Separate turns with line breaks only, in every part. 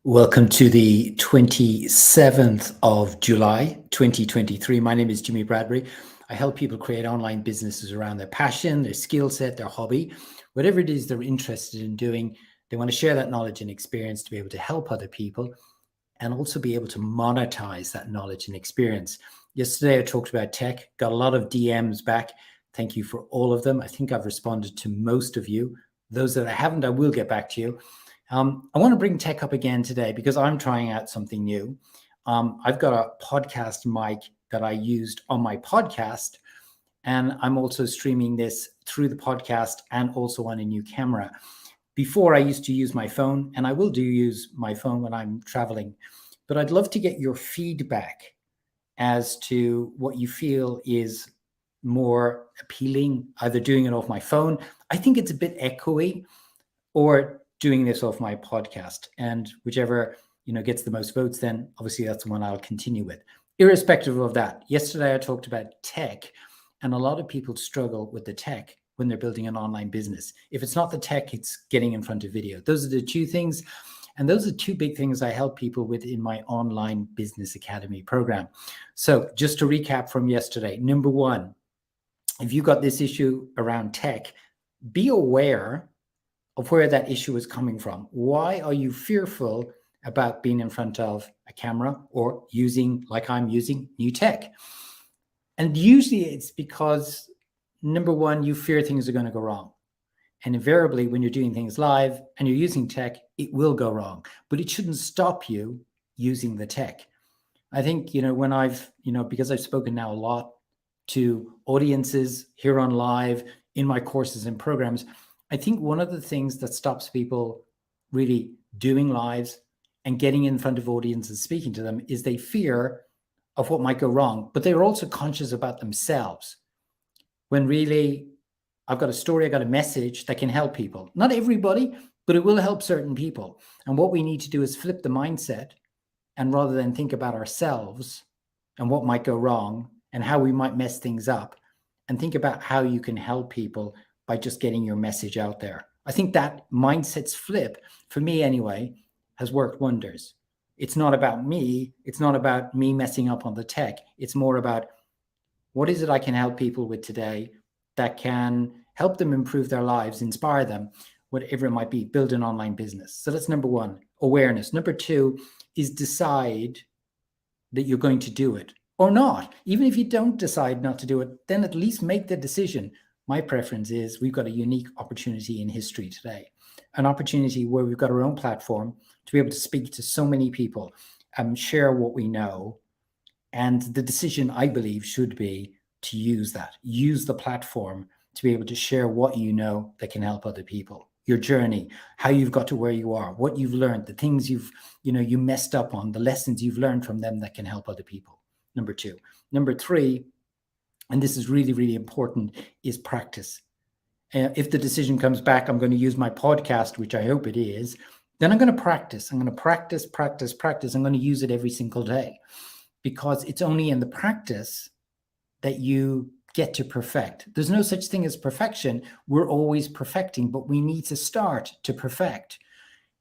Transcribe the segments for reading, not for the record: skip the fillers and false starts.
Welcome to the 27th of July, 2023. My name is Jimmy Bradbury. I help people create online businesses around their passion, their skill set, their hobby, whatever it is they're interested in doing. They want to share that knowledge and experience to be able to help other people and also be able to monetize that knowledge and experience. Yesterday, I talked about tech, got a lot of DMs back. Thank you for all of them. I think I've responded to most of you. Those that I haven't, I will get back to you. I want to bring tech up again today because I'm trying out something new. I've got a podcast mic that I used on my podcast, and I'm also streaming this through the podcast and also on a new camera. Before, I used to use my phone, and I will use my phone when I'm traveling, but I'd love to get your feedback as to what you feel is more appealing, either doing it off my phone. I think it's a bit echoey, or doing this off my podcast, and whichever gets the most votes, then obviously that's the one I'll continue with. Irrespective of that, yesterday I talked about tech, and a lot of people struggle with the tech when they're building an online business. If it's not the tech, it's getting in front of video. Those are the two things, and those are two big things I help people with in my online business academy program. So just to recap from yesterday, number one, if you got this issue around tech, be aware of where that issue is coming from. Why are you fearful about being in front of a camera or using, like I'm using, new tech? And usually it's because, number one, you fear things are going to go wrong. And invariably, when you're doing things live and you're using tech, it will go wrong. But it shouldn't stop you using the tech. I think, when I've, because I've spoken now a lot to audiences here on live, in my courses and programs, I think one of the things that stops people really doing lives and getting in front of audiences, speaking to them, is they fear of what might go wrong, but they're also conscious about themselves. When really, I've got a story, I've got a message that can help people. Not everybody, but it will help certain people. And what we need to do is flip the mindset, and rather than think about ourselves and what might go wrong and how we might mess things up, and think about how you can help people by just getting your message out there. I think that mindset's flip, for me anyway, has worked wonders. It's not about me. It's not about me messing up on the tech. It's more about what is it I can help people with today that can help them improve their lives, inspire them, whatever it might be, build an online business. So that's number one, awareness. Number two is decide that you're going to do it or not. Even if you don't decide not to do it, then at least make the decision. My preference is we've got a unique opportunity in history today, an opportunity where we've got our own platform to be able to speak to so many people, share what we know. And the decision, I believe, should be to use the platform to be able to share what you know that can help other people, your journey, how you've got to where you are, what you've learned, the things you messed up on, the lessons you've learned from them that can help other people. Number two. Number three, and this is really, really important, is practice. If the decision comes back, I'm going to use my podcast, which I hope it is, then I'm going to practice. I'm going to practice. I'm going to use it every single day, because it's only in the practice that you get to perfect. There's no such thing as perfection. We're always perfecting, but we need to start to perfect.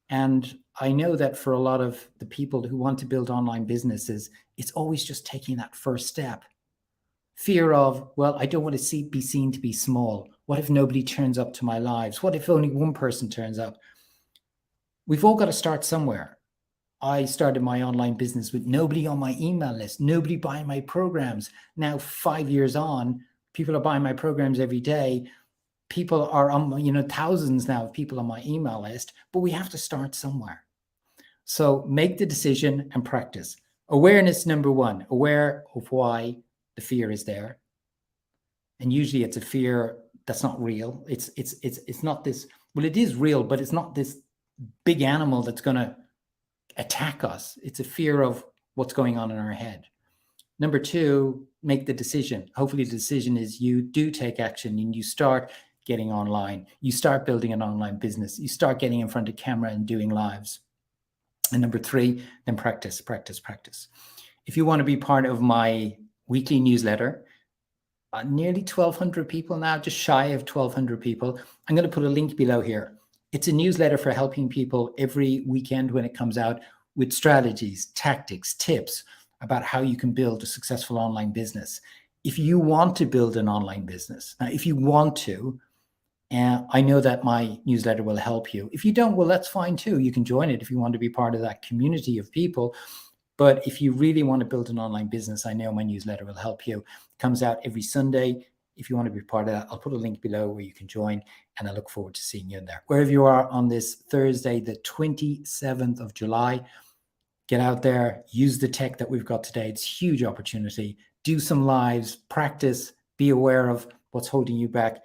And I know that for a lot of the people who want to build online businesses, it's always just taking that first step. Fear of, well, I don't want to be seen to be small. What if nobody turns up to my lives? What if only one person turns up? We've all got to start somewhere. I started my online business with nobody on my email list, nobody buying my programs. Now, 5 years on, people are buying my programs every day. People are on, thousands now of people on my email list, but we have to start somewhere. So make the decision and practice. Awareness, number one, aware of why the fear is there. And usually it's a fear that's not real. It's not this, well, it is real, but it's not this big animal that's going to attack us. It's a fear of what's going on in our head. Number two, make the decision. Hopefully the decision is you do take action and you start getting online. You start building an online business. You start getting in front of camera and doing lives. And number three, then practice. If you want to be part of my weekly newsletter, nearly 1,200 people now, just shy of 1,200 people. I'm going to put a link below here. It's a newsletter for helping people every weekend when it comes out with strategies, tactics, tips about how you can build a successful online business. If you want to build an online business, now, if you want to, I know that my newsletter will help you. If you don't, well, that's fine too. You can join it if you want to be part of that community of people. But if you really want to build an online business, I know my newsletter will help you. It comes out every Sunday. If you want to be part of that, I'll put a link below where you can join, and I look forward to seeing you in there. Wherever you are on this Thursday, the 27th of July, get out there, use the tech that we've got today. It's a huge opportunity. Do some lives, practice, be aware of what's holding you back,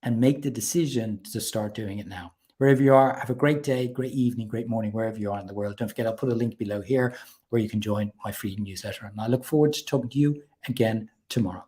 and make the decision to start doing it now. Wherever you are, have a great day, great evening, great morning, wherever you are in the world. Don't forget, I'll put a link below here where you can join my free newsletter. And I look forward to talking to you again tomorrow.